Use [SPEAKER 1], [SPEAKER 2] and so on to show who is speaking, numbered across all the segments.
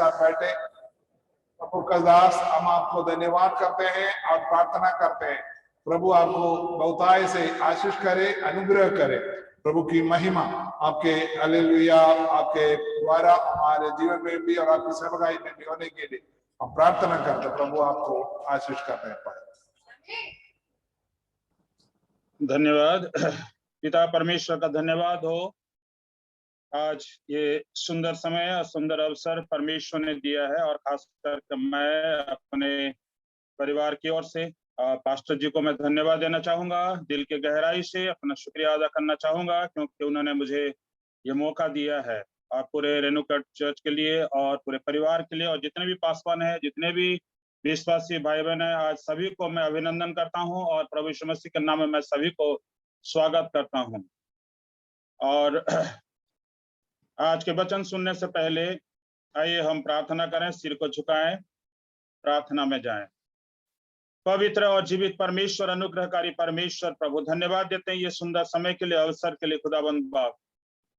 [SPEAKER 1] साथ बैठे। प्रभु का दास, हम आपको धन्यवाद करते हैं और प्रार्थना करते हैं प्रभु आपको बहुताय से आशीष करे, अनुग्रह करे। प्रभु की महिमा आपके हालेलुया आपके द्वारा हमारे जीवन में भी और आपकी सेवकाई में भी होने के लिए हम प्रार्थना करते हैं। प्रभु आपको आशीष करने पाए।
[SPEAKER 2] धन्यवाद पिता परमेश्वर का धन्यवाद हो। आज ये सुंदर समय और सुंदर अवसर परमेश्वर ने दिया है और खासकर मैं अपने परिवार की ओर से पास्टर जी को मैं धन्यवाद देना चाहूंगा। दिल के गहराई से अपना शुक्रिया अदा करना चाहूंगा क्योंकि उन्होंने मुझे ये मौका दिया है और पूरे रेणुका चर्च के लिए और पूरे परिवार के लिए और जितने भी पासवान हैं, जितने भी विश्वासी भाई बहन हैं, आज सभी को मैं अभिनंदन करता हूं और प्रभु यीशु मसीह के नाम में मैं सभी को स्वागत करता हूं। और आज के वचन सुनने से पहले आइए हम प्रार्थना करें, सिर को झुकाएं, प्रार्थना में जाएं। पवित्र और जीवित परमेश्वर, अनुग्रहकारी परमेश्वर प्रभु, धन्यवाद देते हैं ये सुंदर समय के लिए, अवसर के लिए। खुदाबंद बाप,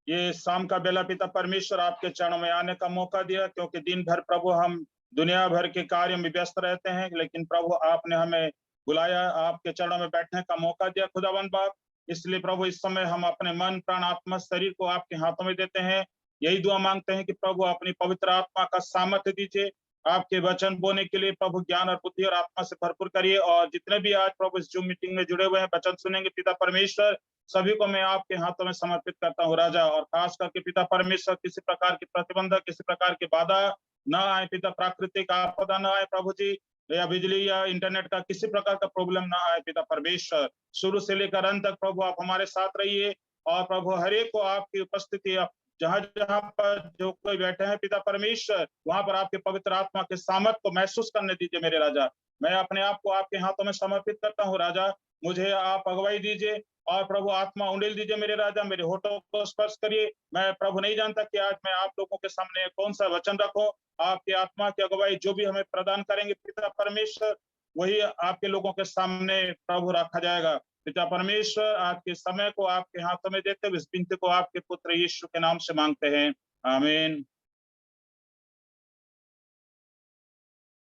[SPEAKER 2] ये शाम का बेला पिता परमेश्वर आपके चरणों में आने का मौका दिया क्योंकि दिन भर प्रभु हम दुनिया भर के कार्य में व्यस्त रहते हैं, लेकिन प्रभु आपने हमें बुलाया, आपके चरणों में बैठने का मौका दिया खुदाबंद बाप। इसलिए प्रभु इस समय हम अपने मन, प्राण, आत्मा, शरीर को आपके हाथों में देते हैं। यही दुआ मांगते हैं कि प्रभु अपनी पवित्र आत्मा का सामर्थ्य दीजिए, आपके वचन बोलने के लिए प्रभु ज्ञान और बुद्धि और आत्मा से भरपूर करिए। और जितने भी आज प्रभु इस जूम मीटिंग में जुड़े हुए हैं, वचन सुनेंगे पिता परमेश्वर, सभी को मैं आपके हाथों में समर्पित करता हूँ राजा। और खास करके पिता परमेश्वर, किसी प्रकार की प्रतिबंधक, किसी प्रकार की बाधा न आए पिता, प्राकृतिक आपदा न आए प्रभु जी, या बिजली या इंटरनेट का किसी प्रकार का प्रॉब्लम ना आए पिता परमेश्वर। शुरू से लेकर अंत तक प्रभु आप हमारे साथ रहिए और प्रभु हर एक को आपकी उपस्थिति, जहां जहां पर जो कोई बैठे हैं पिता परमेश्वर, वहां पर आपके पवित्र आत्मा के सामर्थ को महसूस करने दीजिए मेरे राजा। मैं अपने आप को आपके हाथों में समर्पित करता हूँ राजा। मुझे आप अगुवाई दीजिए और प्रभु आत्मा उंडेल दीजिए मेरे राजा, मेरे होठों को स्पर्श करिए। मैं प्रभु नहीं जानता कि आज मैं आप लोगों के सामने कौन सा वचन रखूं। आपकी आत्मा की अगुवाई जो भी हमें प्रदान करेंगे पिता परमेश्वर, वही आपके लोगों के सामने प्रभु रखा जाएगा। पिता परमेश्वर, आज के समय को आपके हाथों में देते हुए इस विनती को आपके पुत्र यीशु के नाम से मांगते हैं, आमीन।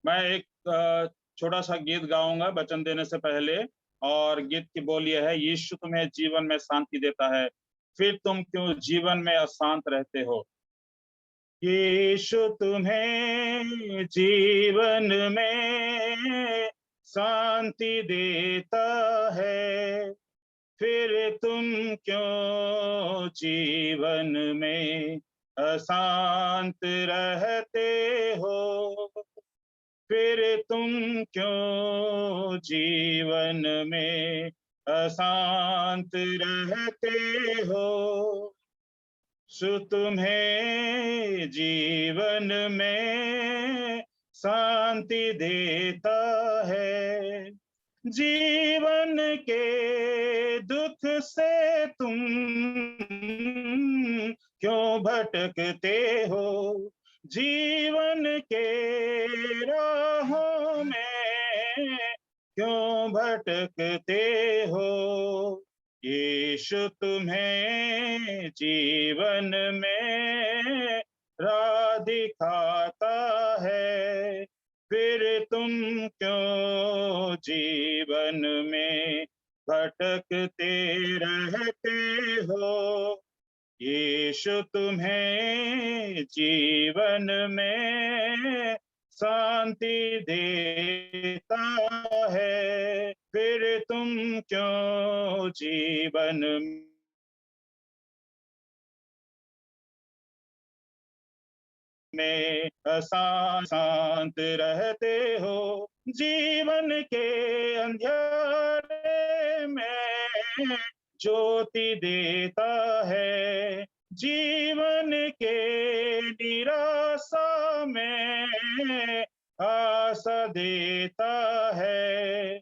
[SPEAKER 2] मैं एक छोटा सा गीत गाऊंगा वचन देने से पहले, और गीत की बोल यह है, यीशु तुम्हें जीवन में शांति देता है, फिर तुम क्यों जीवन में अशांत रहते हो। यीशु तुम्हें जीवन में शांति देता है, फिर तुम क्यों जीवन में अशांत रहते हो। फिर तुम क्यों जीवन में अशांत रहते हो। सो तुम्हें जीवन में शांति देता है, जीवन के दुख से तुम क्यों भटकते हो। जीवन के राहों में क्यों भटकते हो। यीशु तुम्हें जीवन में राह दिखाता है, फिर तुम क्यों जीवन में भटकते रहते हो। यीशु तुम्हें जीवन में शांति देता है, फिर तुम क्यों जीवन में अशांत रहते हो। जीवन के अंधेरे में ज्योति देता है, जीवन के निराशा में आशा देता है।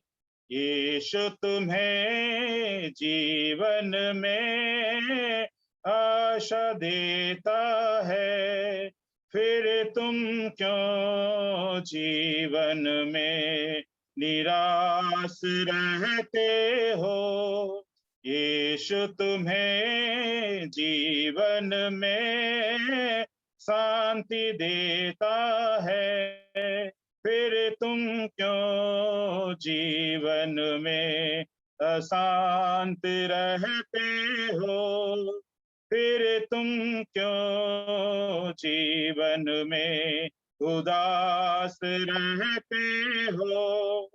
[SPEAKER 2] यीशु तुम्हें जीवन में आशा देता है, फिर तुम क्यों जीवन में निराश रहते हो। यीशु तुम्हें जीवन में शांति देता है, फिर तुम क्यों जीवन में अशांत रहते हो, फिर तुम क्यों जीवन में उदास रहते हो,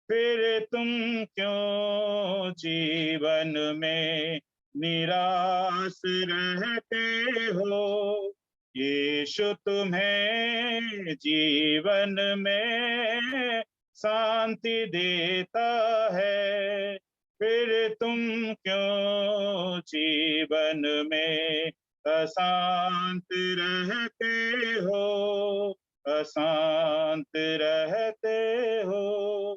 [SPEAKER 2] फिर तुम क्यों जीवन में निराश रहते हो। यीशु तुम्हें जीवन में शांति देता है, फिर तुम क्यों जीवन में अशांत रहते हो, अशांत रहते हो।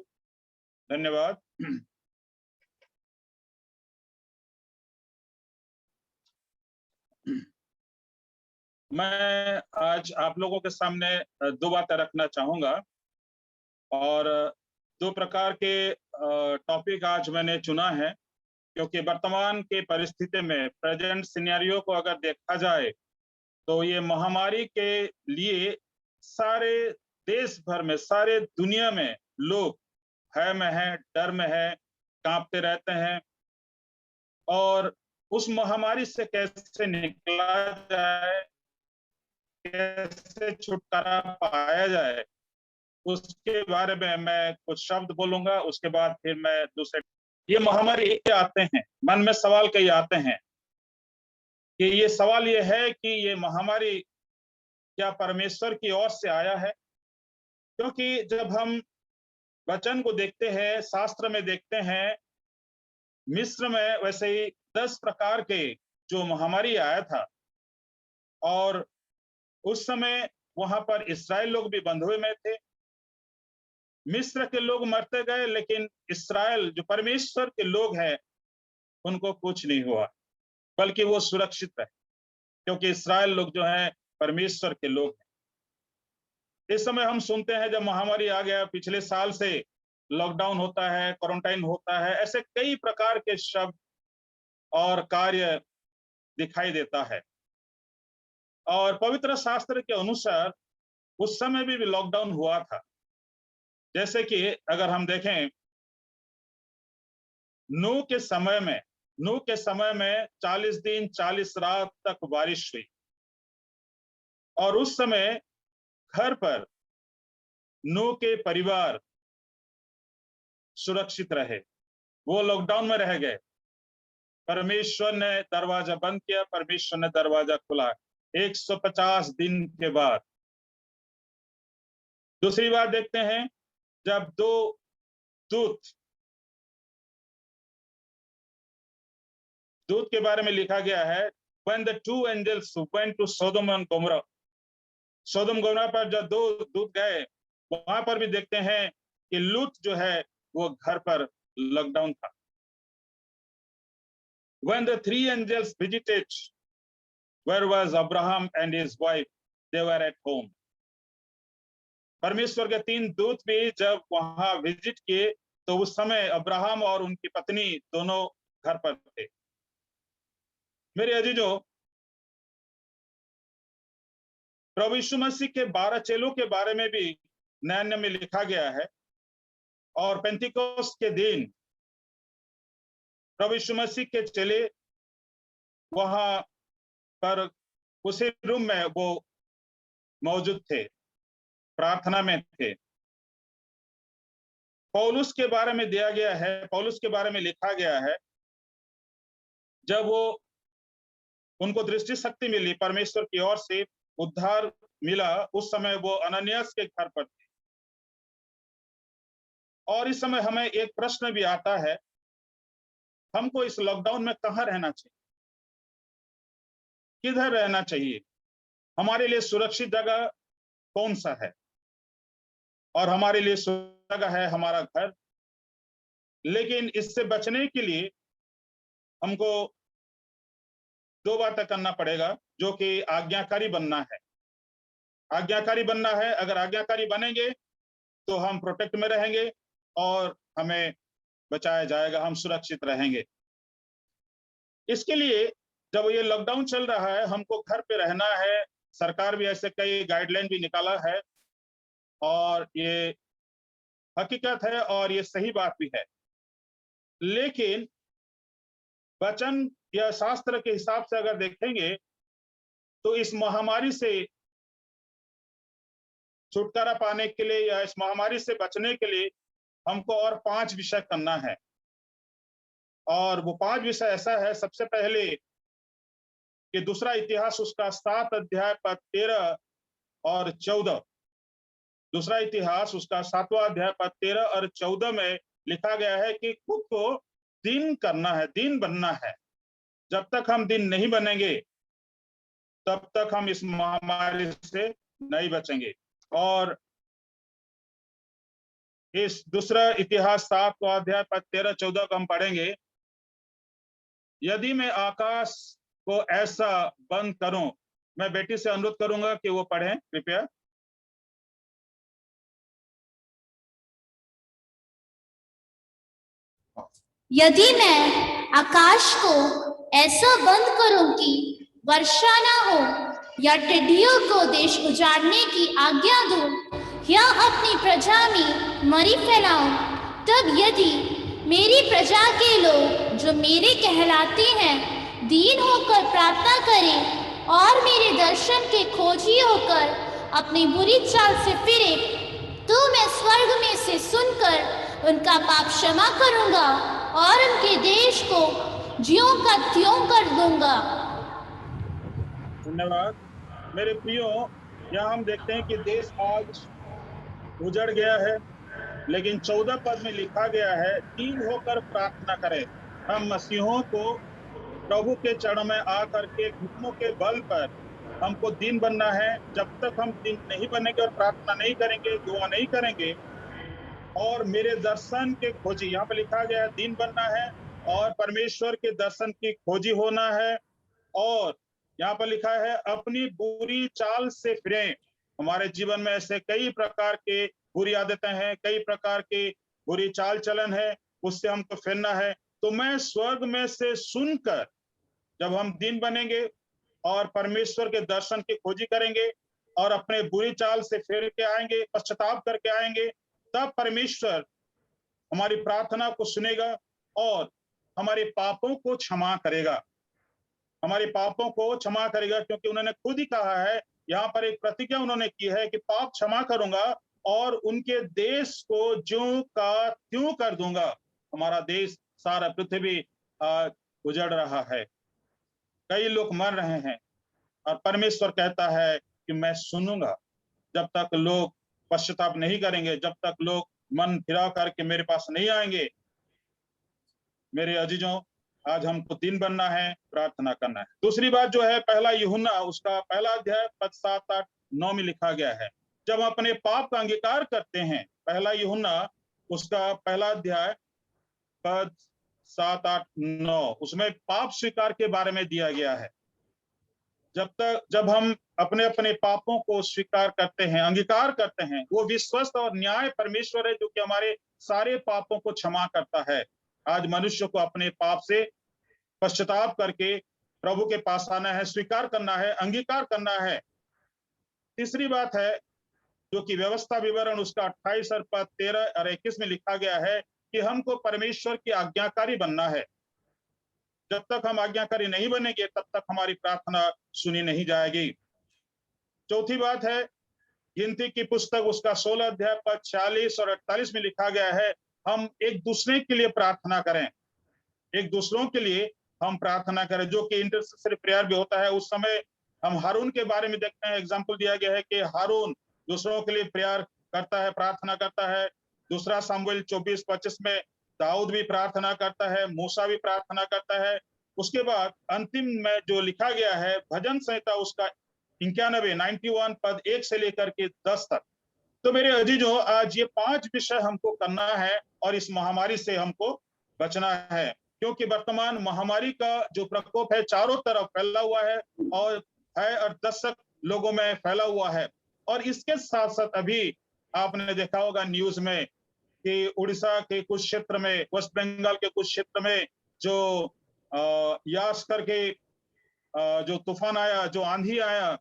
[SPEAKER 2] धन्यवाद। मैं आज आप लोगों के सामने दो बातें रखना चाहूंगा, और दो प्रकार के टॉपिक आज मैंने चुना है, क्योंकि वर्तमान के परिस्थिति में प्रेजेंट सिनेरियो को अगर देखा जाए तो ये महामारी के लिए सारे देश भर में, सारे दुनिया में लोग भय में है, डर में है, कांपते रहते हैं, और उस महामारी से कैसे निकला जाए, कैसे छुटकारा पाया जाए, उसके बारे में मैं कुछ शब्द बोलूंगा। उसके बाद फिर मैं दूसरे, ये महामारी आते हैं, मन में सवाल कई आते हैं कि ये सवाल ये है कि ये महामारी क्या परमेश्वर की ओर से आया है? क्योंकि जब हम वचन को देखते हैं, शास्त्र में देखते हैं, मिस्र में वैसे ही 10 प्रकार के जो महामारी आया था, और उस समय वहां पर इस्राएल लोग भी बंधुए में थे। मिस्र के लोग मरते गए, लेकिन इस्राएल जो परमेश्वर के लोग हैं उनको कुछ नहीं हुआ, बल्कि वो सुरक्षित रहे, क्योंकि इस्राएल लोग जो हैं परमेश्वर के लोग हैं। इस समय हम सुनते हैं जब महामारी आ गया, पिछले साल से लॉकडाउन होता है, क्वारंटाइन होता है, ऐसे कई प्रकार के शब्द और कार्य दिखाई देता है। और पवित्र शास्त्र के अनुसार उस समय भी लॉकडाउन हुआ था। जैसे कि अगर हम देखें, नूह के समय में 40 दिन 40 रात तक बारिश हुई, और उस समय घर पर नूह के परिवार सुरक्षित रहे, वो लॉकडाउन में रह गए। परमेश्वर ने दरवाजा बंद किया, परमेश्वर ने दरवाजा खुला 150 दिन के बाद। दूसरी बात देखते हैं, जब दो दूत के बारे में लिखा गया है, when the two angels went to Sodom and Gomorrah, सोदम Gomra पर जब दो दूत गए, वहां पर भी देखते हैं कि लूत जो है वो घर पर लॉकडाउन था। When the three angels visited, where was Abraham and his wife? They were at home. परमेश्वर के 3 दूत भी जब वहां विजिट किए तो उस समय अब्राहम और उनकी पत्नी दोनों घर पर थे। मेरे अजीजों, प्रभु यीशु मसीह के 12 चेलों के बारे में भी नए नियम में लिखा गया है, और पेंतिकोस्त के दिन प्रभु यीशु मसीह के चेले वहां पर उसी रूम में वो मौजूद थे, प्रार्थना में थे। पौलुस के बारे में दिया गया है, पौलुस के बारे में लिखा गया है, जब वो उनको दृष्टि शक्ति मिली, परमेश्वर की ओर से उद्धार मिला, उस समय वो अननियास के घर पर थे। और इस समय हमें एक प्रश्न भी आता है, हमको इस लॉकडाउन में कहाँ रहना चाहिए, किधर रहना चाहिए, हमारे लिए सुरक्षित जगह कौन सा है? और हमारे लिए सुरक्षित जगह है हमारा घर। लेकिन इससे बचने के लिए हमको 2 बातें करना पड़ेगा, जो कि आज्ञाकारी बनना है। आज्ञाकारी बनना है। अगर आज्ञाकारी बनेंगे तो हम प्रोटेक्ट में रहेंगे और हमें बचाया जाएगा, हम सुरक्षित रहेंगे। इसके लिए जब ये लॉकडाउन चल रहा है, हमको घर पे रहना है, सरकार भी ऐसे कई गाइडलाइन भी निकाला है और ये हकीकत है और ये सही बात भी है। लेकिन वचन या शास्त्र के हिसाब से अगर देखेंगे तो इस महामारी से छुटकारा पाने के लिए या इस महामारी से बचने के लिए हमको और 5 विषय करना है। और वो 5 विषय ऐसा है, सबसे पहले कि दूसरा इतिहास उसका 7 अध्याय पद 13 और 14। दूसरा इतिहास उसका 7वां अध्याय पद 13 और 14 में लिखा गया है कि खुद को दिन करना है, दिन बनना है। जब तक हम दिन नहीं बनेंगे तब तक हम इस महामारी से नहीं बचेंगे। और इस दूसरा इतिहास 7वां अध्याय पद 13-14 को हम पढ़ेंगे। यदि मैं आकाश को ऐसा बंद करूं, मैं बेटी से अनुरोध करूंगा कि वो पढ़ें कृपया।
[SPEAKER 3] यदि मैं आकाश को ऐसा बंद करूं कि वर्षा ना हो या टिड्डियों को देश उजाड़ने की आज्ञा दूं या अपनी प्रजा में मरी फैलाऊं, तब यदि मेरी प्रजा के लोग जो मेरे कहलाते हैं दीन होकर प्रार्थना करें और मेरे दर्शन के खोजी होकर अपनी बुरी चाल से फिरे, तो मैं स्वर्ग में से सुनकर उनका पाप क्षमा करूंगा और उनके देश को ज्यों का त्यों कर दूंगा।
[SPEAKER 2] धन्यवाद। मेरे प्रियो, यहाँ हम देखते हैं कि देश आज उजड़ गया है, लेकिन 14 पद में लिखा गया है, दीन होकर प्रार्थना करें। हम मसीहों को प्रभु के चरणों में आकर के घुटनों के बल पर हमको दीन बनना है। जब तक हम दीन नहीं बनेंगे और प्रार्थना नहीं करेंगे, दुआ नहीं करेंगे और मेरे दर्शन के खोजी, यहाँ पे लिखा गया है दीन बनना है और परमेश्वर के दर्शन की खोजी होना है। और यहाँ पर लिखा है अपनी बुरी चाल से फिरें। हमारे जीवन में ऐसे कई प्रकार के बुरी आदतें हैं, कई प्रकार के बुरी चाल चलन है, उससे हमको फिरना है। तो मैं स्वर्ग में से सुनकर, जब हम दिन बनेंगे और परमेश्वर के दर्शन की खोजी करेंगे और अपने बुरी चाल से फिर के आएंगे, पश्चाताप करके आएंगे, तब परमेश्वर हमारी प्रार्थना को सुनेगा और हमारे पापों को क्षमा करेगा, हमारे पापों को क्षमा करेगा। क्योंकि उन्होंने खुद ही कहा है, यहाँ पर एक प्रतिज्ञा उन्होंने की है कि पाप क्षमा करूंगा और उनके देश को ज्यों का त्यों कर दूंगा। हमारा देश, सारा पृथ्वी उजड़ रहा है, कई लोग मर रहे हैं और परमेश्वर कहता है कि मैं सुनूंगा। जब तक लोग पश्चाताप नहीं करेंगे, जब तक लोग मन फिरा करके मेरे पास नहीं आएंगे। मेरे अजीजों, आज हमको दिन बनना है, प्रार्थना करना है। दूसरी बात जो है, पहला यूहन्ना उसका पहला अध्याय पद 7, 8, 9 में लिखा गया है, जब हम अपने पाप का अंगीकार करते हैं। पहला यूहन्ना उसका पहला अध्याय पद 7, 8, 9, उसमें पाप स्वीकार के बारे में दिया गया है। जब हम अपने अपने पापों को स्वीकार करते हैं, अंगीकार करते हैं, वो विश्वस्त और न्याय परमेश्वर है जो कि हमारे सारे पापों को क्षमा करता है। आज मनुष्य को अपने पाप से पश्चाताप करके प्रभु के पास आना है, स्वीकार करना है, अंगीकार करना है। तीसरी बात है जो कि व्यवस्था विवरण उसका 28 और पद 13 और 21 में लिखा गया है कि हमको परमेश्वर की आज्ञाकारी बनना है। जब तक हम आज्ञाकारी नहीं बनेंगे तब तक हमारी प्रार्थना सुनी नहीं जाएगी। चौथी बात है, गिनती की पुस्तक उसका 16 अध्याय पद 46 और 48 में लिखा गया है, हम एक दूसरे के लिए प्रार्थना करें, एक दूसरों के लिए हम प्रार्थना करें, जो कि इंटरसेसरी प्रेयर भी होता है। उस समय हम हारून के बारे में देखते हैं, एग्जाम्पल दिया गया है कि हारून दूसरों के लिए प्रेयर करता है, प्रार्थना करता है। दूसरा सामुएल 24-25 में दाऊद भी प्रार्थना करता है, मूसा भी प्रार्थना करता है। उसके बाद अंतिम में जो लिखा गया है भजन संहिता उसका 91 पद 1 से लेकर के 10 तक। तो मेरे अजीजों, आज ये 5 विषय हमको करना है और इस महामारी से हमको बचना है, क्योंकि वर्तमान महामारी का जो प्रकोप है चारों तरफ फैला हुआ है और दशक लोगों में फैला हुआ है। और इसके साथ साथ अभी आपने देखा होगा न्यूज में कि उड़ीसा के कुछ क्षेत्र में, वेस्ट बंगाल के कुछ क्षेत्र में जो यास करके जो तूफान आया, जो आंधी आया,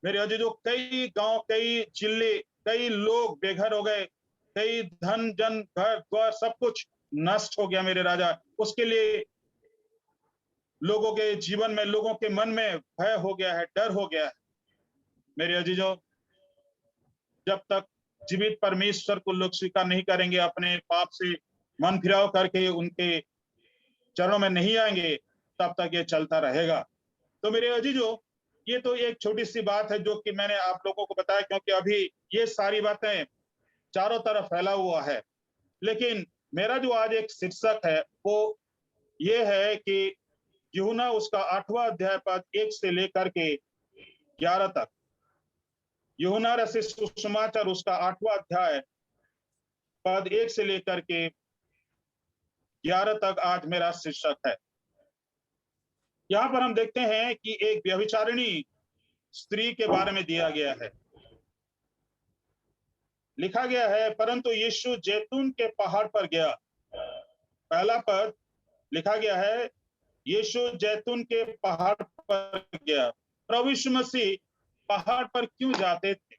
[SPEAKER 2] मेरे अजीजों, कई गांव, कई जिले, कई लोग बेघर हो गए, कई धन जन घर द्वार सब कुछ नष्ट हो गया मेरे राजा। उसके लिए लोगों के जीवन में, लोगों के मन में भय हो गया है, डर हो गया है। मेरे अजीजों, जब तक जीवित परमेश्वर को लोग स्वीकार नहीं करेंगे, अपने पाप से मन फिराव करके उनके चरणों में नहीं आएंगे, तब तक ये चलता रहेगा। तो मेरे अजीजों, ये तो एक छोटी सी बात है जो कि मैंने आप लोगों को बताया, क्योंकि अभी ये सारी बातें चारों तरफ फैला हुआ है। लेकिन मेरा जो आज एक शीर्षक है वो ये है कि यूहन्ना उसका 8वां अध्याय पद 1 से लेकर के 11 तक, यूहन्ना रचित सुसमाचार उसका 8वां अध्याय पद 1 से लेकर के 11 तक आज मेरा शीर्षक है। यहाँ पर हम देखते हैं कि एक व्यभिचारिणी स्त्री के बारे में दिया गया है। लिखा गया है, परंतु यीशु जैतून के पहाड़ पर गया। पहला पद लिखा गया है, यीशु जैतून के पहाड़ पर गया। प्रभु यीशु मसीह पहाड़ पर क्यों जाते थे?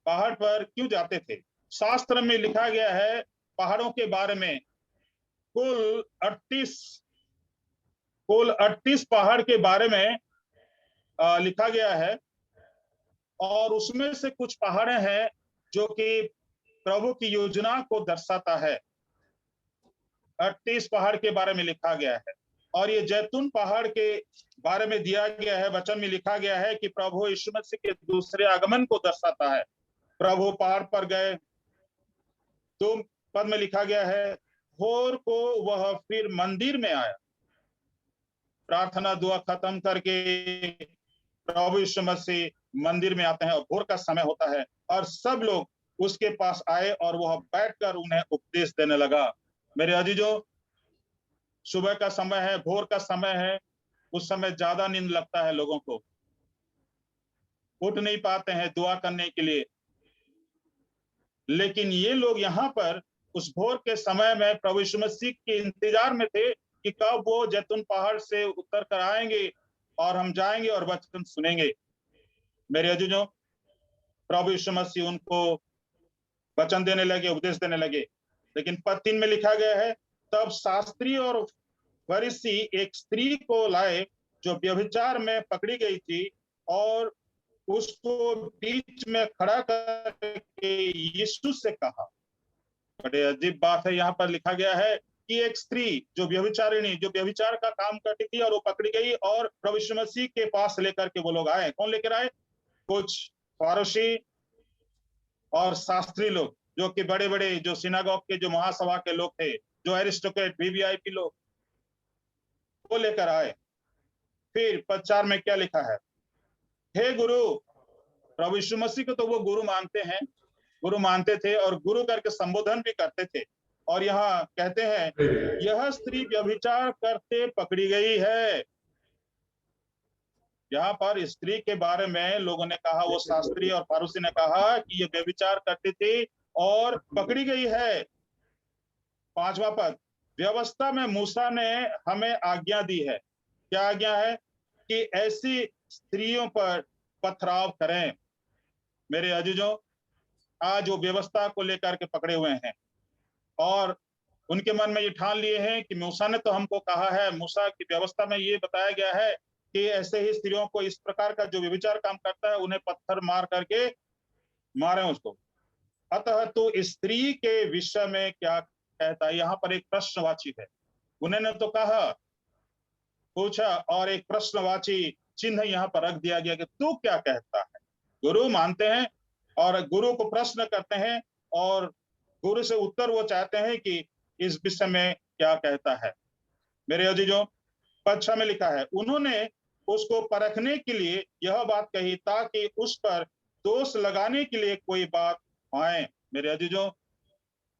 [SPEAKER 2] पहाड़ पर क्यों जाते थे? शास्त्र में लिखा गया है पहाड़ों के बारे में, कुल 38 पहाड़ के बारे में लिखा गया है, और उसमें से कुछ पहाड़े हैं जो कि प्रभु की योजना को दर्शाता है। 38 पहाड़ के बारे में लिखा गया है, और ये जैतून पहाड़ के बारे में दिया गया है। वचन में लिखा गया है कि प्रभु यीशु मसीह के दूसरे आगमन को दर्शाता है। प्रभु पहाड़ पर गए, 2 पद में लिखा गया है, भोर को वह फिर मंदिर में आया। प्रार्थना दुआ खत्म करके प्रभु यीशु मसीह मंदिर में आते हैं, और भोर का समय होता है, और सब लोग उसके पास आए और वह बैठकर उन्हें उपदेश देने लगा। मेरे अजीजों, सुबह का समय है, भोर का समय है, उस समय ज्यादा नींद लगता है लोगों को, उठ नहीं पाते हैं दुआ करने के लिए। लेकिन ये लोग यहाँ पर उस भोर के समय में प्रभु यीशु मसीह के इंतजार में थे कि कब वो जैतून पहाड़ से उतर कर आएंगे और हम जाएंगे और वचन सुनेंगे। मेरे अजीजों, प्रभु यीशु मसीह उनको वचन देने लगे, उपदेश देने लगे। लेकिन पद 3 में लिखा गया है, तब शास्त्री और फरीसी एक स्त्री को लाए जो व्यभिचार में पकड़ी गई थी, और उसको बीच में खड़ा करके यीशु से कहा। बड़े अजीब बात है, यहाँ पर लिखा गया है कि एक स्त्री जो व्यभिचारिणी, जो व्यभिचार का काम करती थी, और वो पकड़ी गई, और प्रभु यीशु मसीह के पास लेकर के वो लोग आए। कौन लेकर आए? कुछ फारूसी और शास्त्री लोग, जो कि बड़े बड़े, जो सिनागोग के, जो महासभा के लोग थे, जो एरिस्टोक्रेट, वीवीआईपी लोग, वो लेकर आए। फिर पद 4 में क्या लिखा है? हे गुरु, प्रभु यीशु मसीह को तो वो गुरु मानते हैं, गुरु मानते थे, और गुरु करके संबोधन भी करते थे। और यहाँ कहते हैं, यह स्त्री व्यभिचार करते पकड़ी गई है। यहाँ पर स्त्री के बारे में लोगों ने कहा, वो शास्त्री और फारूसी ने कहा कि ये व्यभिचार करती थी और पकड़ी गई है। 5वां पद, व्यवस्था में मूसा ने हमें आज्ञा दी है। क्या आज्ञा है? कि ऐसी स्त्रियों पर पथराव करें। मेरे अजीजों, आज वो व्यवस्था को लेकर के पकड़े हुए हैं, और उनके मन में ये ठान लिए हैं कि मूसा ने तो हमको कहा है, मूसा की व्यवस्था में ये बताया गया है कि ऐसे ही स्त्रियों को, इस प्रकार का जो व्यभिचार काम करता है, उन्हें पत्थर मार करके मारे उसको। अतः तो स्त्री के विषय में क्या कहता है? यहाँ पर एक प्रश्नवाची है। उन्होंने तो कहा, पूछा, और एक प्रश्नवाची चिन्ह यहाँ पर रख दिया गया कि तू क्या कहता है। गुरु मानते हैं और गुरु को प्रश्न करते हैं, और गुरु से उत्तर वो चाहते हैं कि इस विषय में क्या कहता है। मेरे अजीजों, पद 6 में लिखा है, उन्होंने उसको परखने के लिए यह बात कही ताकि उस पर दोष लगाने के लिए कोई बात आए। मेरे अजीजों,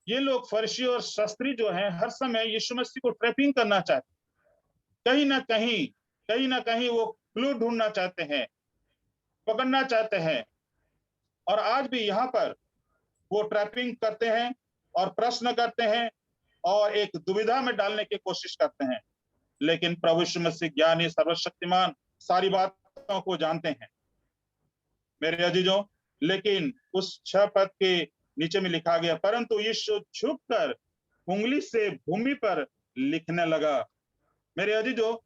[SPEAKER 2] ये लोग फरीसी और शास्त्री जो हैं, हर समय यीशु मसीह को ट्रैपिंग करना चाहते, कहीं ना कहीं वो क्लू ढूंढना चाहते हैं, पकड़ना चाहते हैं। और आज भी यहाँ पर वो ट्रैपिंग करते हैं और प्रश्न करते हैं और एक दुविधा में डालने की कोशिश करते हैं। लेकिन प्रभु यीशु मसीह ज्ञानी, सर्वशक्तिमान, सारी बातों को जानते हैं। मेरे अजीजों, लेकिन उस 6 पद के नीचे में लिखा गया, परंतु यीशु झुककर उंगली से भूमि पर लिखने लगा। मेरे अजीजों,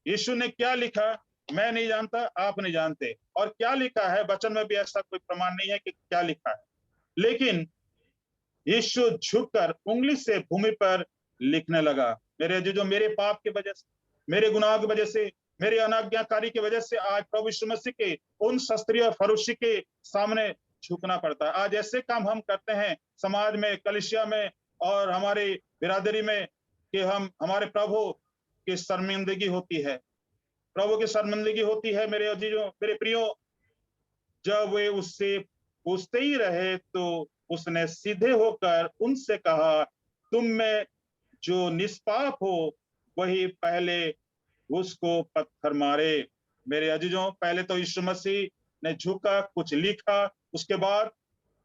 [SPEAKER 2] यीशु ने क्या लिखा मैं नहीं जानता, आप नहीं जानते, और क्या लिखा है वचन में भी ऐसा कोई प्रमाण नहीं है कि क्या लिखा है, लेकिन यीशु झुककर उंगली से भूमि पर लिखने लगा। मेरे अजीजों, मेरे पाप की वजह से, मेरे गुनाह की वजह से, मेरे अनाज्ञाकारी की वजह से आज प्रभु यीशु मसीह के उन शास्त्रीय और फरीसी के सामने झुकना पड़ता है। आज ऐसे काम हम करते हैं समाज में, कलीसिया में और हमारी बिरादरी में कि हम हमारे प्रभु की शर्मिंदगी होती है, प्रभु की शर्मिंदगी होती है। मेरे अजीजों, मेरे प्रियो, जब वे उससे पूछते ही रहे तो उसने सीधे होकर उनसे कहा, तुम में जो निष्पाप हो वही पहले उसको पत्थर मारे। मेरे अजीजों, पहले तो यीशु मसीह ने झुका, कुछ लिखा, उसके बाद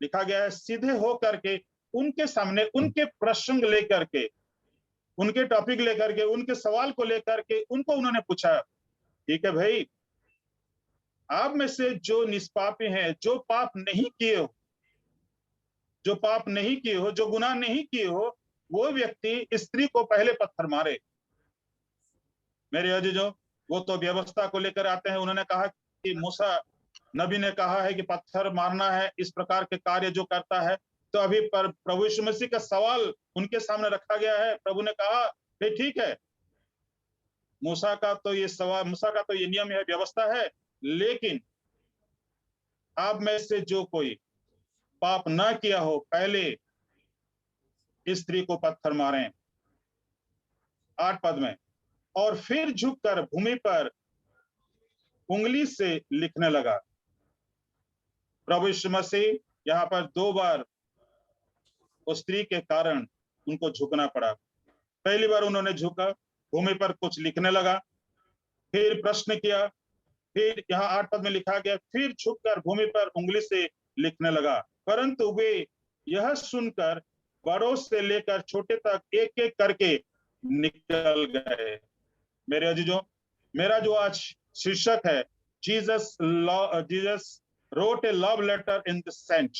[SPEAKER 2] लिखा गया है सीधे होकर के उनके सामने उनके प्रसंग लेकर के, उनके टॉपिक लेकर के, उनके सवाल को लेकर के उनको उन्होंने पूछा, ठीक है भाई, आप में से जो निष्पापी हैं, जो पाप नहीं किए हो, जो पाप नहीं किए हो, जो गुनाह नहीं किए हो, वो व्यक्ति स्त्री को पहले पत्थर मारे। मेरे अजीजों, वो तो व्यवस्था को लेकर आते हैं। उन्होंने कहा कि मूसा नबी ने कहा है कि पत्थर मारना है, इस प्रकार के कार्य जो करता है। तो अभी पर प्रभु यीशु मसीह का सवाल उनके सामने रखा गया है। प्रभु ने कहा, भाई ठीक है, मूसा का तो ये सवाल, मूसा का तो ये नियम है, व्यवस्था है, लेकिन आप में से जो कोई पाप ना किया हो पहले स्त्री को पत्थर मारें। 8 पद में, और फिर झुककर भूमि पर उंगली से लिखने लगा। प्रभु यीशु मसीह यहाँ पर 2 बार उस स्त्री के कारण उनको झुकना पड़ा। पहली बार उन्होंने झुका, भूमि पर कुछ लिखने लगा, फिर प्रश्न किया, फिर यहाँ 8 पद में लिखा गया, फिर झुककर भूमि पर उंगली से लिखने लगा। परंतु वे यह सुनकर बड़ों से लेकर छोटे तक एक एक करके निकल गए। मेरे अजीजों, मेरा जो आज शीर्षक है, Jesus wrote a love letter in the sand.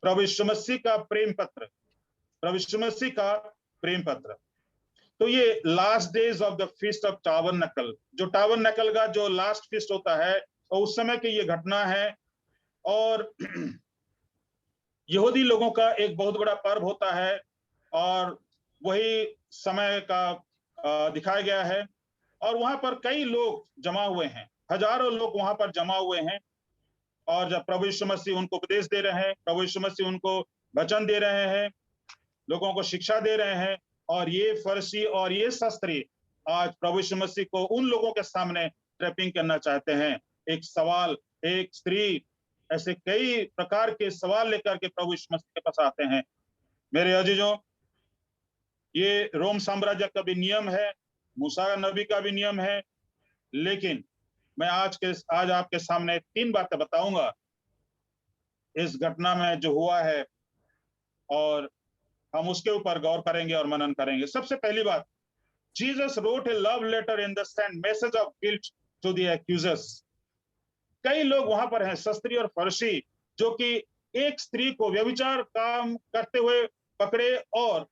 [SPEAKER 2] प्रभु यीशु मसीह का प्रेम पत्र, प्रभु यीशु मसीह का प्रेम पत्र। तो ये last days of the feast of tabernacle, जो टाबरनकल का जो लास्ट फीस्ट होता है, तो उस समय की ये घटना है। और यहूदी लोगों का एक बहुत बड़ा पर्व होता है, और वही समय का दिखाया गया है। और वहां पर कई लोग जमा हुए हैं, हजारों लोग वहां पर जमा हुए हैं। और जब प्रभु यीशु मसीह उनको उपदेश दे रहे हैं, प्रभु यीशु मसीह उनको वचन दे रहे हैं, लोगों को शिक्षा दे रहे हैं, और ये फरीसी और ये शास्त्री आज प्रभु यीशु मसीह को उन लोगों के सामने ट्रैपिंग करना चाहते हैं। एक सवाल, एक स्त्री, ऐसे कई प्रकार के सवाल लेकर के प्रभु यीशु मसीह के पास आते हैं। मेरे अजीजों, ये रोम साम्राज्य का भी नियम है, मूसा नबी का भी नियम है, लेकिन मैं आज आपके सामने 3 बातें बताऊंगा इस घटना में जो हुआ है, और हम उसके ऊपर गौर करेंगे और मनन करेंगे। सबसे पहली बात, Jesus wrote a love letter in the sand, message of guilt to the accusers. कई लोग वहां पर हैं, शास्त्री और फरीसी, जो कि एक स्त्री को व्यभिचार काम करते हुए पकड़े, और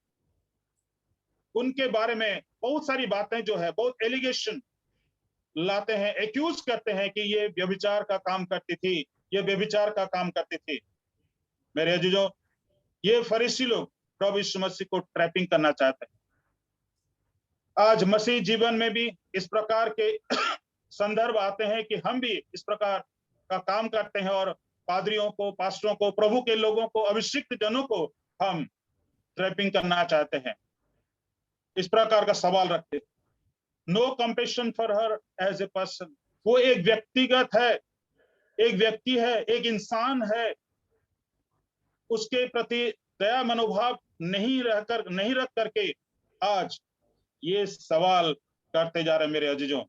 [SPEAKER 2] उनके बारे में बहुत सारी बातें जो है, बहुत एलिगेशन लाते हैं, एक्यूज करते हैं कि ये व्यभिचार का काम करती थी, ये व्यभिचार का काम करती थी। मेरे अजीजों, ये फरीसी लोग प्रभु यीशु मसीह को ट्रैपिंग करना चाहते हैं। आज मसीह जीवन में भी इस प्रकार के संदर्भ आते हैं कि हम भी इस प्रकार का काम करते हैं, और पादरियों को, पास्टरों को, प्रभु के लोगों को, अभिषिक्त जनों को हम ट्रैपिंग करना चाहते हैं। इस प्रकार का सवाल रखते, no compassion for her as a person. वो एक व्यक्तिगत है, एक व्यक्ति है, एक इंसान है, उसके प्रति दया मनोभाव नहीं रख करके आज ये सवाल करते जा रहे हैं। मेरे अजीजों,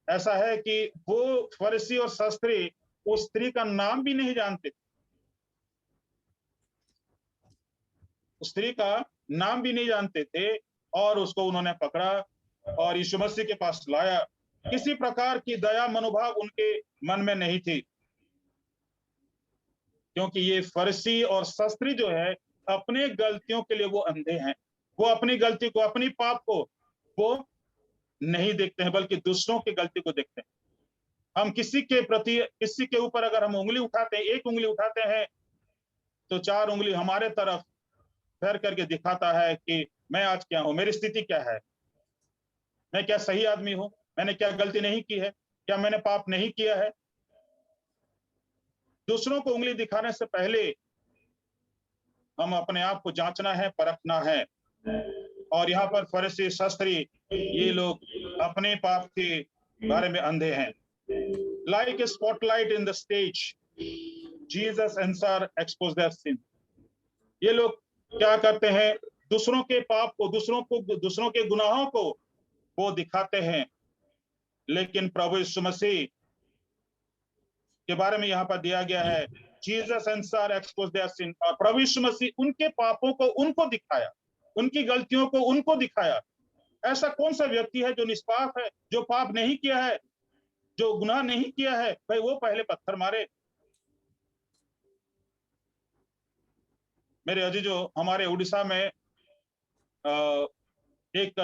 [SPEAKER 2] ऐसा है कि वो फरीसी और शास्त्री उस स्त्री का नाम भी नहीं जानते, उस स्त्री का नाम भी नहीं जानते थे, और उसको उन्होंने पकड़ा और यीशु मसीह के पास लाया। किसी प्रकार की दया मनोभाव उनके मन में नहीं थी, क्योंकि ये फरीसी और शास्त्री जो है अपने गलतियों के लिए वो अंधे हैं। वो अपनी गलती को, अपनी पाप को वो नहीं देखते हैं, बल्कि दूसरों की गलती को देखते हैं। हम किसी के प्रति, किसी के ऊपर अगर हम उंगली उठाते हैं, एक उंगली उठाते हैं, तो 4 उंगली हमारे तरफ फेर करके दिखाता है कि मैं आज क्या हूं, मेरी स्थिति क्या है, मैं क्या सही आदमी हूं, मैंने क्या गलती नहीं की है, क्या मैंने पाप नहीं किया है। दूसरों को उंगली दिखाने से पहले हम अपने आप को जांचना है, परखना है। और यहाँ पर फरीसी शास्त्री ये लोग अपने पाप के बारे में अंधे हैं। Like a spotlight in the stage, Jesus answer expose their sin. ये लोग क्या करते हैं, दूसरों के पाप को, दूसरों के गुनाहों को वो दिखाते हैं, लेकिन प्रभु यीशु मसीह के बारे में यहाँ पर दिया गया है, Jesus answer expose their sin. और प्रभु यीशु मसीह उनके पापों को उनको दिखाया, उनकी गलतियों को उनको दिखाया। ऐसा कौन सा व्यक्ति है जो निष्पाप है, जो पाप नहीं किया है, जो गुनाह नहीं किया है, भाई वो पहले पत्थर मारे। मेरे अजीजों, हमारे उड़ीसा में एक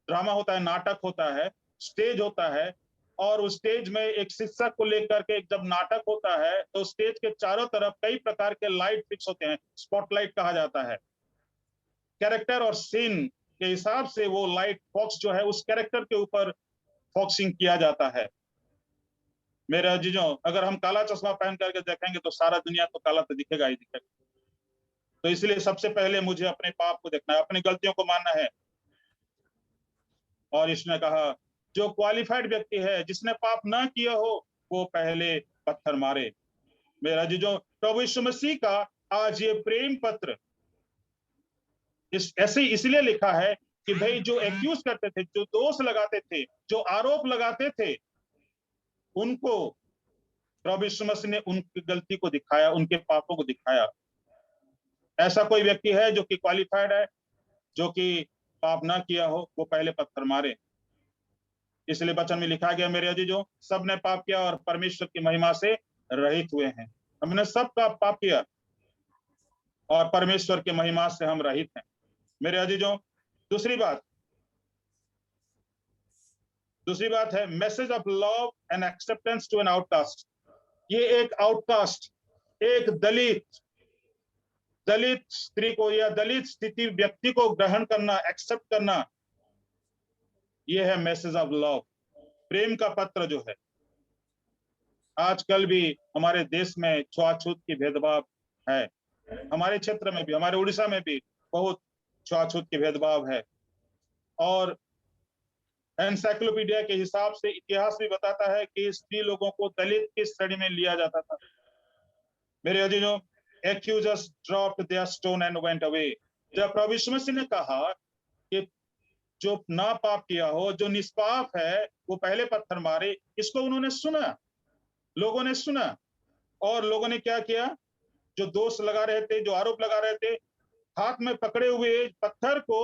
[SPEAKER 2] ड्रामा होता है, नाटक होता है, स्टेज होता है, और उस स्टेज में एक शिक्षक को लेकर के जब नाटक होता है तो स्टेज के चारों तरफ कई प्रकार के लाइट फिक्स होते हैं, स्पॉटलाइट कहा जाता है। कैरेक्टर और सीन के हिसाब से वो लाइट फॉक्स जो है उस कैरेक्टर के ऊपर फॉक्सिंग किया जाता है। मेरे अजीजों, अगर हम काला चश्मा पहन करके देखेंगे तो सारा दुनिया तो काला तो दिखेगा ही दिखेगा। तो इसलिए सबसे पहले मुझे अपने पाप को देखना है, अपनी गलतियों को मानना है। और इसने कहा, जो क्वालिफाइड व्यक्ति है, जिसने पाप ना किया हो, वो पहले पत्थर मारे। मेरा अजीजों, प्रभु यीशु मसीह का आज ये प्रेम पत्र ऐसे इसलिए लिखा है कि भाई जो एक्यूज करते थे, जो दोष लगाते थे, जो आरोप लगाते थे, उनको प्रभु यीशु मसीह ने उनकी गलती को दिखाया, उनके पापों को दिखाया। ऐसा कोई व्यक्ति है जो कि क्वालिफाइड है, जो कि पाप ना किया हो, वो पहले पत्थर मारे। इसलिए वचन में लिखा गया, मेरे अजीजों, सब ने पाप किया और परमेश्वर की महिमा से रहित हुए हैं। हमने सबका पाप किया और परमेश्वर की महिमा से हम रहित हैं। मेरे अजीजों, दूसरी बात है message of love and acceptance to an outcast. ये एक आउटकास्ट, एक दलित स्त्री को या दलित स्थिति व्यक्ति को ग्रहण करना, एक्सेप्ट करना, ये है मैसेज ऑफ लव, प्रेम का पत्र जो है। आजकल भी हमारे देश में छुआछूत की भेदभाव है, हमारे क्षेत्र में भी, हमारे उड़ीसा में भी बहुत छुआछूत की भेदभाव है। और एनसाइक्लोपीडिया के हिसाब से इतिहास भी बताता है कि स्त्री लोगों को दलित की श्रेणी में लिया जाता था। मेरे अजीजों, accusers dropped their stone and went away। जब प्रभु यीशु मसीह ने कहा कि जो ना पाप किया हो, जो निष्पाप है, वो पहले पत्थर मारे, इसको उन्होंने सुना, लोगों ने सुना, और लोगों ने क्या किया, जो दोष लगा रहे थे, जो आरोप लगा रहे थे, हाथ में पकड़े हुए पत्थर को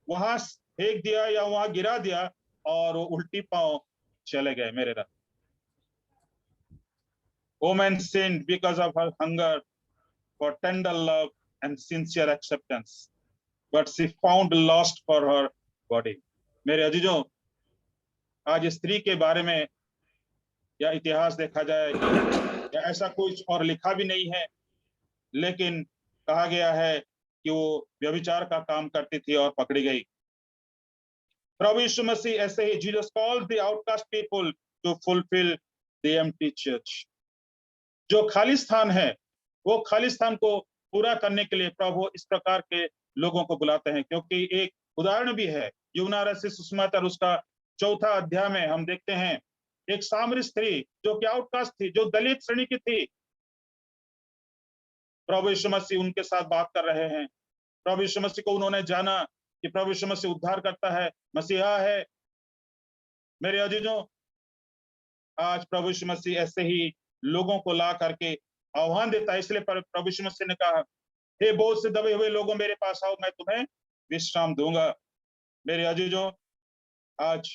[SPEAKER 2] वहां फेंक दिया या वहां गिरा दिया, और वो उल्टी पांव चले गए। मेरे रब, woman sinned because of her hunger for tender love and sincere acceptance, but she found lust for her body। मेरे अजीजों, आज स्त्री के बारे में या इतिहास देखा जाए या ऐसा कुछ और लिखा भी नहीं है, लेकिन कहा गया है कि वो व्यभिचार का काम करती थी और पकड़ी गई। प्रभु यीशु मसीह ऐसे ही, Jesus called the outcast people to fulfill the empty church. जो खाली स्थान है, वो खाली स्थान को पूरा करने के लिए प्रभु इस प्रकार के लोगों को बुलाते हैं। क्योंकि एक उदाहरण भी है, यूहन्ना रचित सुसमाचार उसका 4 अध्याय में हम देखते हैं, एक सामरी स्त्री जो कि आउटकास्ट थी, जो दलित श्रेणी की थी, प्रभु यीशु मसीह उनके साथ बात कर रहे हैं। प्रभु यीशु मसीह को उन्होंने जाना कि प्रभु यीशु मसीह उद्धार करता है, मसीहा है। मेरे अजीजों, आज प्रभु यीशु मसीह ऐसे ही लोगों को ला करके आह्वान देता है। इसलिए प्रभु यीशु मसीह ने कहा, हे बोझ से दबे हुए लोगों, मेरे पास आओ, मैं तुम्हें विश्राम दूंगा। मेरे अजीजों, आज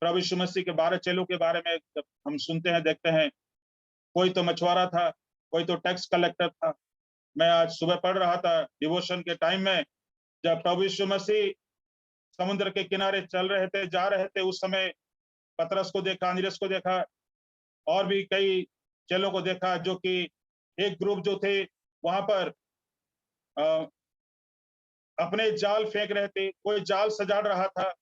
[SPEAKER 2] प्रभु यीशु मसीह के 12 चेलों के बारे में हम सुनते हैं, देखते हैं। कोई तो मछुआरा था, कोई तो टैक्स कलेक्टर था। मैं आज सुबह पढ़ रहा था डिवोशन के टाइम में, जब प्रभु यीशु मसीह समुद्र के किनारे चल रहे थे, जा रहे थे, उस समय पतरस को देखा, अंद्रियास को देखा, और भी कई चेलों को देखा, जो कि एक ग्रुप जो थे वहां पर अपने जाल फेंक रहे थे, कोई जाल सजाड़ रहा था,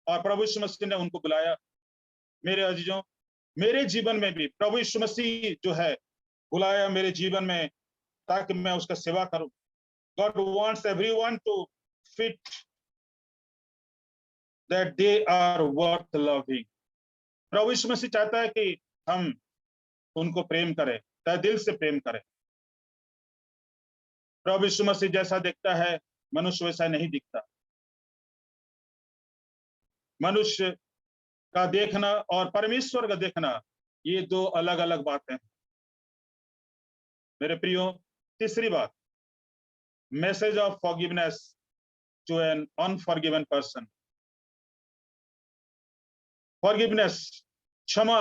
[SPEAKER 2] और प्रभु यीशु मसीह ने उनको बुलाया। मेरे अजीजों, मेरे जीवन में भी प्रभु यीशु मसीह जो है बुलाया मेरे जीवन में, ताकि मैं उसका सेवा करूं। God wants everyone to fit that they are worth loving. प्रभु यीशु मसीह चाहता है कि हम उनको प्रेम करें, तहे दिल से प्रेम करें। प्रभु यीशु मसीह जैसा दिखता है, मनुष्य वैसा नहीं दिखता। मनुष्य का देखना और परमेश्वर का देखना, ये दो अलग अलग बातें हैं। मेरे प्रियो, तीसरी बात, message of forgiveness to an unforgiven person. Forgiveness, क्षमा।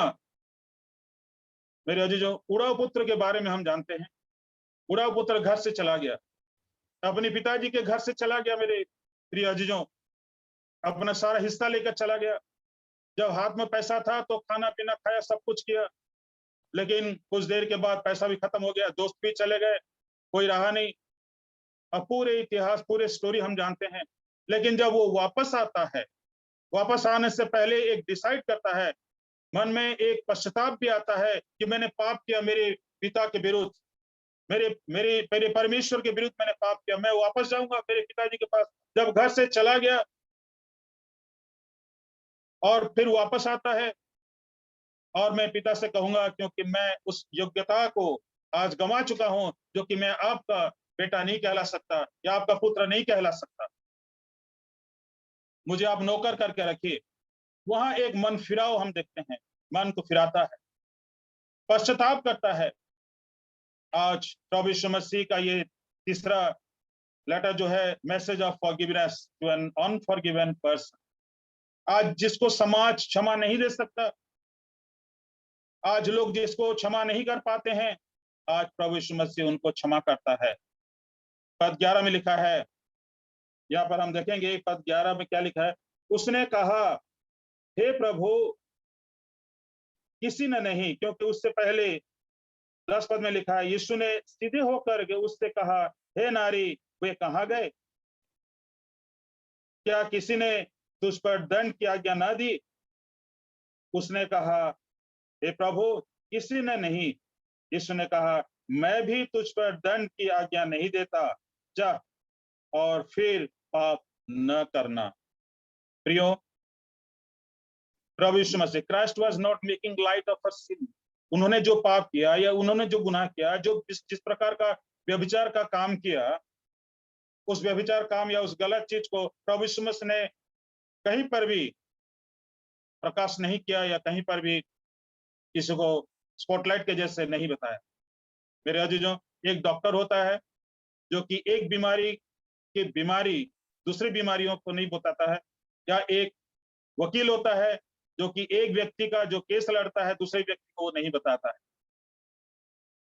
[SPEAKER 2] मेरे अजीजों, उड़ाव पुत्र के बारे में हम जानते हैं। उड़ाव पुत्र घर से चला गया, अपने पिताजी के घर से चला गया। मेरे प्रिय अजीजों, अपना सारा हिस्सा लेकर चला गया। जब हाथ में पैसा था तो खाना पीना खाया, सब कुछ किया, लेकिन कुछ देर के बाद पैसा भी खत्म हो गया, दोस्त भी चले गए, कोई रहा नहीं। अब पूरे इतिहास, पूरे स्टोरी हम जानते हैं। लेकिन जब वो वापस आता है, वापस आने से पहले एक डिसाइड करता है, मन में एक पश्चाताप भी आता है कि मैंने पाप किया मेरे पिता के विरुद्ध, मेरे मेरे मेरे परमेश्वर के विरुद्ध मैंने पाप किया, मैं वापस जाऊंगा मेरे पिताजी के पास। जब घर से चला गया और फिर वापस आता है, और मैं पिता से कहूंगा, क्योंकि मैं उस योग्यता को आज गंवा चुका हूं, जो कि मैं आपका बेटा नहीं कहला सकता या आपका पुत्र नहीं कहला सकता, मुझे आप नौकर करके रखिए। वहां एक मन फिराव हम देखते हैं, मन को फिराता है, पश्चाताप करता है। आज प्रभु यीशु मसीह का ये तीसरा लेटर जो है, message of forgiveness to an unforgiven person. आज जिसको समाज क्षमा नहीं दे सकता, आज लोग जिसको क्षमा नहीं कर पाते हैं, आज प्रभु यीशु मसीह उनको क्षमा करता है। पद 11 में लिखा है, यहाँ पर हम देखेंगे पद 11 में क्या लिखा है। उसने कहा, हे प्रभु, किसी ने नहीं, क्योंकि उससे पहले 10 पद में लिखा है, यीशु ने सीधे होकर के उससे कहा, हे नारी, वे कहाँ गए? क्या किसी ने तुझ पर दंड की आज्ञा ना दी? उसने कहा, हे प्रभु, किसी ने नहीं। यीशु ने कहा, मैं भी तुझ पर दंड की आज्ञा नहीं देता, जा और फिर पाप न करना। प्रियो, प्रभु Yeshu Masih, Christ was not making light of a sin. उन्होंने जो पाप किया या उन्होंने जो गुनाह किया, जो जिस प्रकार का व्यभिचार का काम किया, उस व्यभिचार काम या उस गलत चीज को प्रभु यीशु मसीह ने कहीं पर भी प्रकाश नहीं किया या कहीं पर भी किसी को स्पॉटलाइट के जैसे नहीं बताया। मेरे अजीजों, एक डॉक्टर होता है जो कि एक बीमारी की बीमारी दूसरी बीमारियों को नहीं बताता है, या एक वकील होता है जो कि एक व्यक्ति का जो केस लड़ता है दूसरे व्यक्ति को वो नहीं बताता है।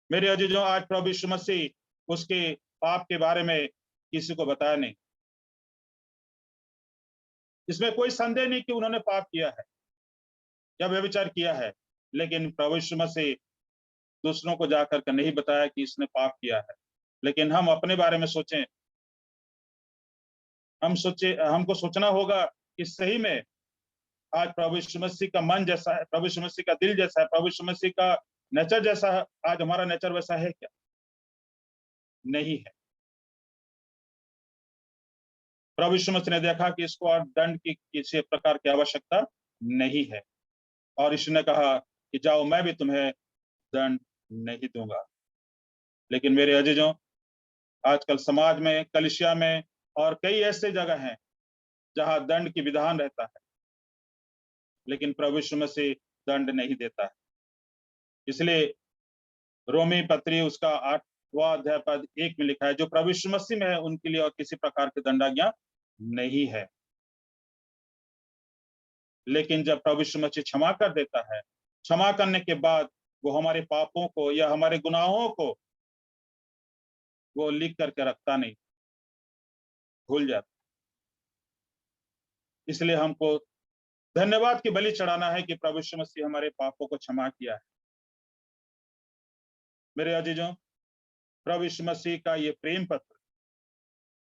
[SPEAKER 2] मेरे अजीजों, आज प्रभु यीशु मसीह उसके पाप के बारे में किसी को बताया नहीं। इसमें कोई संदेह नहीं कि उन्होंने पाप किया है या व्यभिचार किया है, लेकिन प्रभु यीशु मसीह दूसरों को जाकर के नहीं बताया कि इसने पाप किया है। लेकिन हम अपने बारे में सोचें, हमको सोचना होगा कि सही में आज प्रभु यीशु मसीह का मन जैसा है, प्रभु यीशु मसीह का दिल जैसा है, प्रभु यीशु मसीह का नेचर जैसा है, आज हमारा नेचर वैसा है क्या? नहीं है। प्रभु यीशु मसीह ने देखा कि इसको और दंड की किसी प्रकार की आवश्यकता नहीं है, और यीशु ने कहा कि जाओ, मैं भी तुम्हें दंड नहीं दूंगा। लेकिन मेरे अजीजों, आजकल समाज में, कलीसिया में और कई ऐसे जगह हैं जहां दंड की विधान रहता है, लेकिन प्रभु यीशु मसीह दंड नहीं देता है। इसलिए रोमी पत्री उसका 8वां अध्याय पद 1 में लिखा है, जो प्रभु यीशु मसीह में है उनके लिए और किसी प्रकार की दंडाज्ञा नहीं है। लेकिन जब प्रभु यीशु मसीह क्षमा कर देता है, क्षमा करने के बाद वो हमारे पापों को या हमारे गुनाहों को वो लिख करके रखता नहीं, भूल जाता। इसलिए हमको धन्यवाद की बलि चढ़ाना है कि प्रभु यीशु मसीह हमारे पापों को क्षमा किया है। मेरे अजीजों, प्रभु यीशु मसीह का ये प्रेम पत्र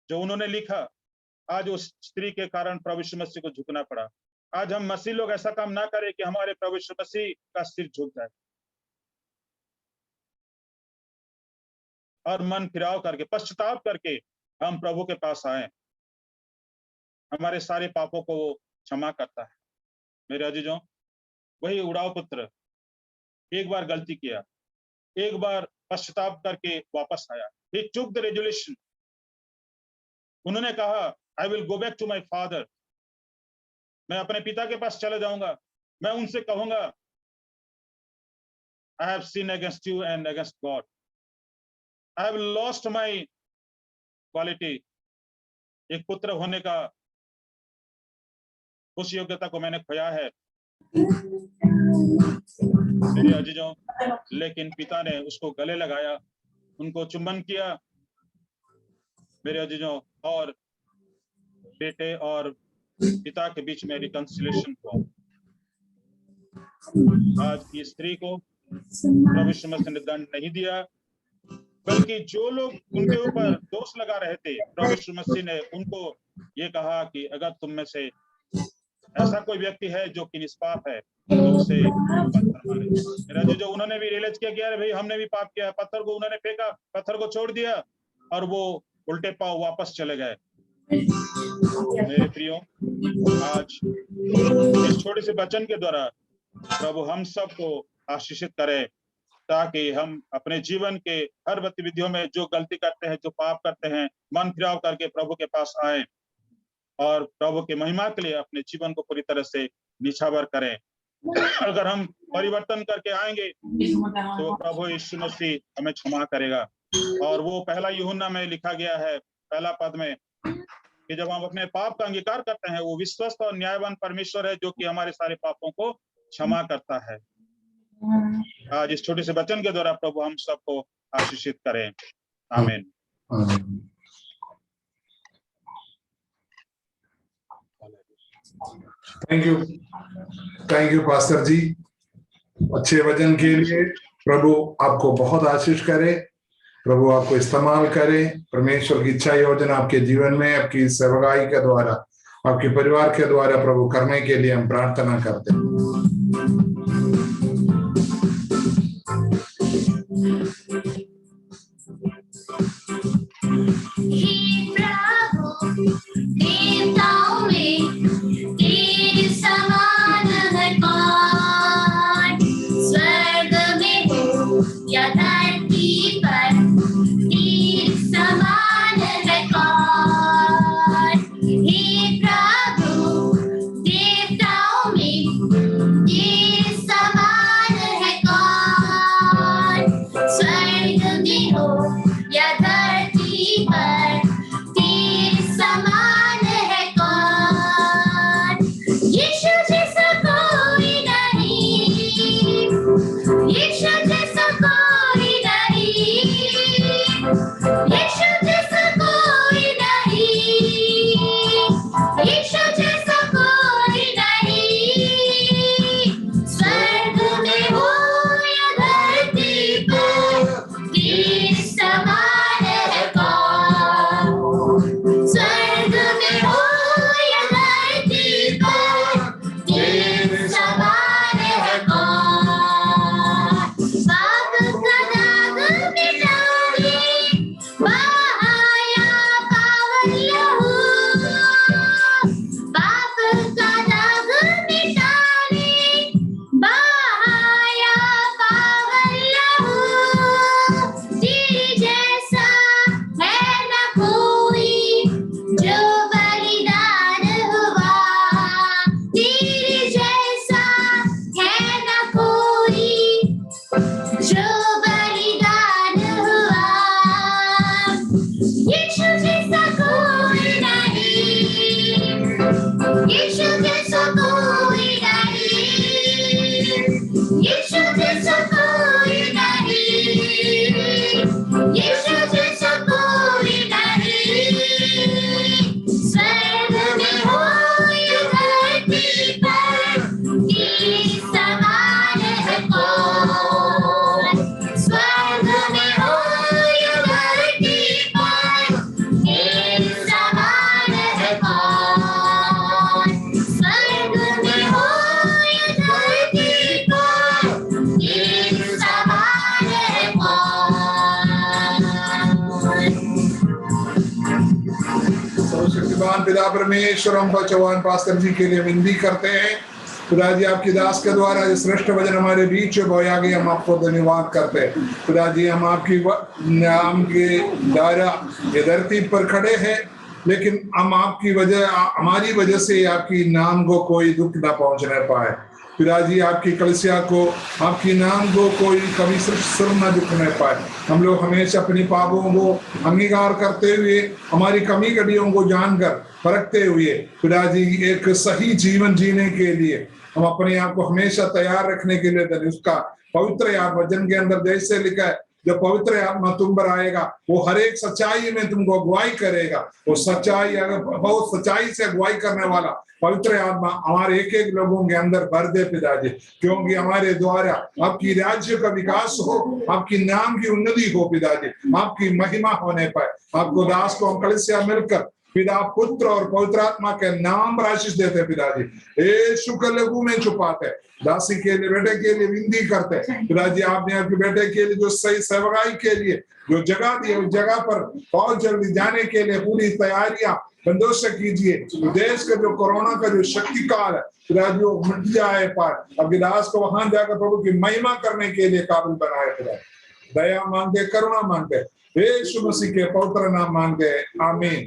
[SPEAKER 2] जो उन्होंने लिखा, आज उस स्त्री के कारण प्रभु यीशु मसीह को झुकना पड़ा। आज हम मसीह लोग ऐसा काम ना करें कि हमारे प्रभु यीशु मसीह का सिर झुक जाए और मन फिराव करके, पश्चाताप करके हम प्रभु के पास आए। हमारे सारे पापों को वो क्षमा करता है। मेरे अजीजों, वही उड़ाव पुत्र एक बार गलती किया, एक बार पश्चाताप करके वापस आया। He took the resolution. उन्होंने कहा, I will go back to my father. मैं अपने पिता के पास चले जाऊंगा, मैं उनसे कहूंगा, I have sinned against you and against God. I have lost my quality. एक पुत्र होने का उस योग्यता को मैंने खोया है। मेरे अजीजों, लेकिन पिता ने उसको गले लगाया, उनको चुंबन किया। मेरे अजीजों, और बेटे और पिता के बीच में रिकंसिलिएशन हुआ। आज की स्त्री को प्रभु यीशु मसीह ने दंड नहीं दिया, बल्कि जो लोग उनके ऊपर दोष लगा रहे थे, प्रभु यीशु मसीह ने उनको ये कहा कि अगर तुम में से ऐसा कोई व्यक्ति है जो कि निष्पाप है तो उसे पत्थर मारे। मेरा जो उन्होंने भी रियलाइज किया कि भाई हमने भी पाप किया, पत्थर को उन्होंने फेंका, पत्थर को छोड़ दिया और वो उल्टे पांव वापस चले गए। मेरे प्रियो, आज इस छोटे से वचन के द्वारा प्रभु हम सबको आशीषित करे, ताकि हम अपने जीवन के हर गतिविधियों में जो गलती करते हैं, जो पाप करते हैं, मन फिराव करके प्रभु के पास आए और प्रभु के महिमा के लिए अपने जीवन को पूरी तरह से निछावर करें। अगर हम परिवर्तन करके आएंगे तो प्रभु यीशु मसीह हमें क्षमा करेगा। और वो पहला यूहन्ना में लिखा गया है, पहला पद में, कि जब हम अपने पाप का अंगीकार करते हैं, वो विश्वस्त और न्यायवान परमेश्वर है जो कि हमारे सारे पापों को क्षमा करता है। आज इस छोटे से वचन के द्वारा प्रभु हम सबको आशीषित करें। आमीन।
[SPEAKER 1] थैंक यू पास्टर जी, अच्छे वचन के लिए। प्रभु आपको बहुत आशीष करे, प्रभु आपको इस्तेमाल करे। परमेश्वर की इच्छा योजना आपके जीवन में, आपकी सेवकाई के द्वारा, आपके परिवार के द्वारा प्रभु करने के लिए हम प्रार्थना करते हैं। सर्वशक्तिमान पिता परमेश्वर, हम चौहान पास्टर जी के लिए विनती करते हैं। खुदा जी, आपकी दास के द्वारा जो श्रेष्ठ वचन हमारे बीच में बोया गया, हम आपको धन्यवाद करते हैं। खुदा जी, हम आपकी नाम के द्वारा ये धरती पर खड़े हैं, लेकिन हम आपकी वजह, हमारी वजह से आपकी नाम को कोई दुख ना पहुंचने पाए। खुदा जी, आपकी कलीसिया को, आपकी नाम को कोई कभी सिर न दुखने पाए। हम लोग हमेशा अपने पापों को अंगीकार करते हुए, हमारी कमी कड़ियों को जानकर परखते हुए, खुदा जी एक सही जीवन जीने के लिए हम अपने आप को हमेशा तैयार रखने के लिए उसका पवित्र वचन के अंदर जैसे लिखा है, जब पवित्र आत्मा तुम पर आएगा वो हर एक सच्चाई में तुमको अगुवाई करेगा। वो सच्चाई, अगर बहुत सच्चाई से अगुवाई करने वाला पवित्र आत्मा हमारे एक एक लोगों के अंदर भर दे पिताजी, क्योंकि हमारे द्वारा आपकी राज्य का विकास हो, आपकी नाम की उन्नति हो पिताजी, आपकी महिमा होने पाए। आपको दास को हम कलीसिया मिलकर पिता, पुत्र और पवित्र आत्मा के नाम पर आशीष देते पिताजी। यीशु के लहू में छुपाते, दासी के लिए, बेटे के लिए विनती करते पिताजी। आपने आपके बेटे के लिए जो सही सेवकाई के लिए जो जगह दी है, उस जगह पर बहुत जल्दी जाने के लिए पूरी तैयारियां बंदोबस्त कीजिए। देश का जो कोरोना का जो शक्ति काल है पिताजी, वो मिट जाए पाए। अब दास को वहां जाकर प्रभु की महिमा करने के लिए काबिल बनाए पिताजी। दया मांगते, करुणा मांगते, यीशु मसीह के पवित्र नाम मांगते, आमीन।